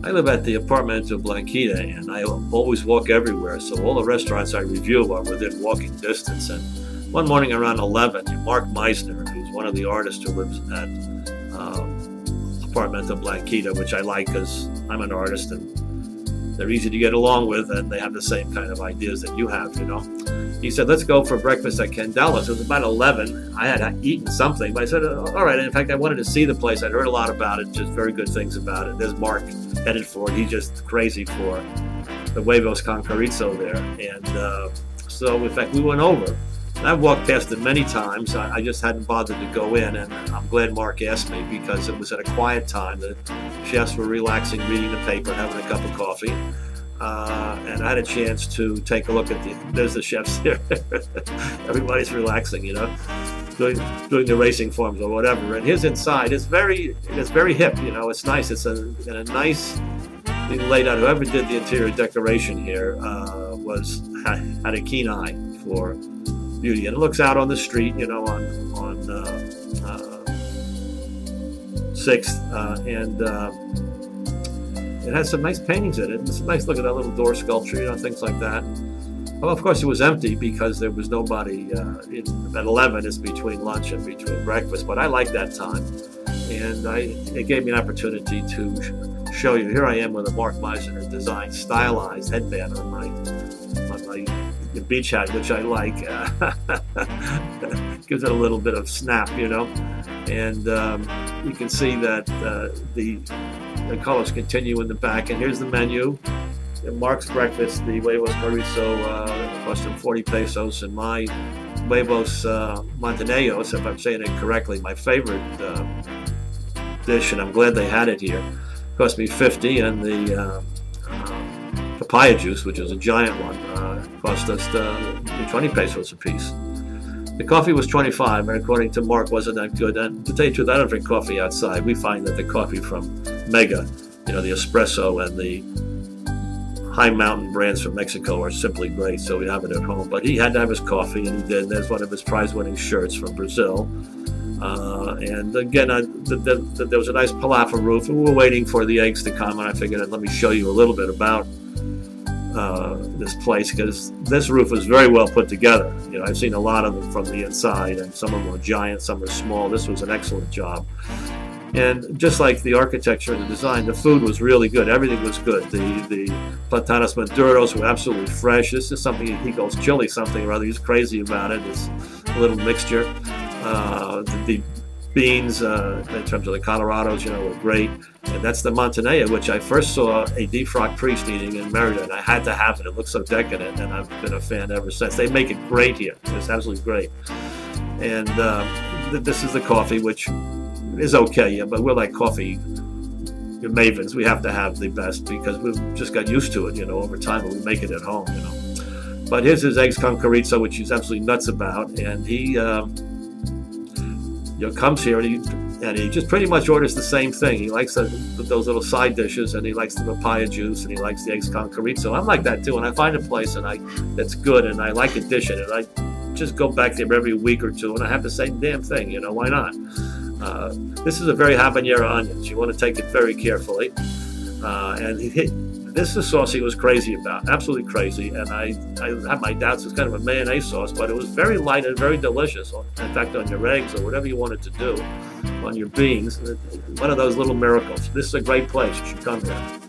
I live at the apartment of Blanquita, and I always walk everywhere, so all the restaurants I review are within walking distance. And one morning around 11, Mark Meisner, who's one of the artists who lives at apartment of Blanquita, which I like because I'm an artist and they're easy to get along with, and they have the same kind of ideas that you have, you know. He said, let's go for breakfast at Candela. So it was about 11. I had eaten something, but I said, all right. In fact, I wanted to see the place. I'd heard a lot about it, just very good things about it. There's Mark headed for it. He's just crazy for the huevos con chorizo there. And so, in fact, we went over. And I've walked past it many times. I just hadn't bothered to go in, and I'm glad Mark asked me because it was at a quiet time. The chefs were relaxing, reading the paper, having a cup of coffee. And I had a chance to take a look at there's the chefs here. Everybody's relaxing, you know, doing the racing forms or whatever. And his inside is very hip, you know. It's nice. It's a nice thing laid out. Whoever did the interior decoration here had a keen eye for beauty, and it looks out on the street, you know, on 6th, and it has some nice paintings in it. It's nice. Look at that little door sculpture, you know, things like that. Well, of course, it was empty because there was nobody. At 11, it's between lunch and between breakfast, but I like that time, and it gave me an opportunity to show you. Here I am with a Mark Meisner designed stylized headband on my beach hat, which I like. Gives it a little bit of snap, you know, and you can see that the colors continue in the back. And here's the menu. Mark's breakfast, the huevos chorizo, cost him 40 pesos, and my huevos montañeros, if I'm saying it correctly, my favorite dish, and I'm glad they had it here, cost me 50, and the papaya juice, which is a giant one, cost us 20 pesos a piece. The coffee was 25, and according to Mark, wasn't that good. And to tell you the truth, I don't drink coffee outside. We find that the coffee from Mega, you know, the espresso and the high mountain brands from Mexico are simply great, so we have it at home. But he had to have his coffee, and he did. And there's one of his prize-winning shirts from Brazil. And again, there was a nice palafel roof, and we were waiting for the eggs to come, and I figured, let me show you a little bit about this place, because this roof was very well put together. You know, I've seen a lot of them from the inside, and some of them were giant, some were small. This was an excellent job. And just like the architecture and the design, the food was really good. Everything was good. The platanos maduros were absolutely fresh. This is something, he calls chili something or other. He's crazy about it. It's a little mixture. The beans, in terms of the Colorados, you know, were great. And that's the montanilla, which I first saw a defrocked priest eating in Merida, and I had to have it. It looks so decadent, and I've been a fan ever since. They make it great here. It's absolutely great. And this is the coffee, which is okay, yeah, but we're like coffee mavens. We have to have the best because we've just got used to it, you know, over time, and we make it at home, you know. But here's his eggs con chorizo, which he's absolutely nuts about, and he you know, comes here and he just pretty much orders the same thing. He likes those little side dishes, and he likes the papaya juice, and he likes the eggs con chorizo. I'm like that too, and I find a place that's good, and I like a dish in it. I just go back there every week or two, and I have the same damn thing, you know, why not? This is a very habanero onions. You want to take it very carefully. This is a sauce he was crazy about, absolutely crazy. And I have my doubts. It's kind of a mayonnaise sauce, but it was very light and very delicious. In fact, on your eggs or whatever you wanted to do, on your beans, one of those little miracles. This is a great place. You should come here.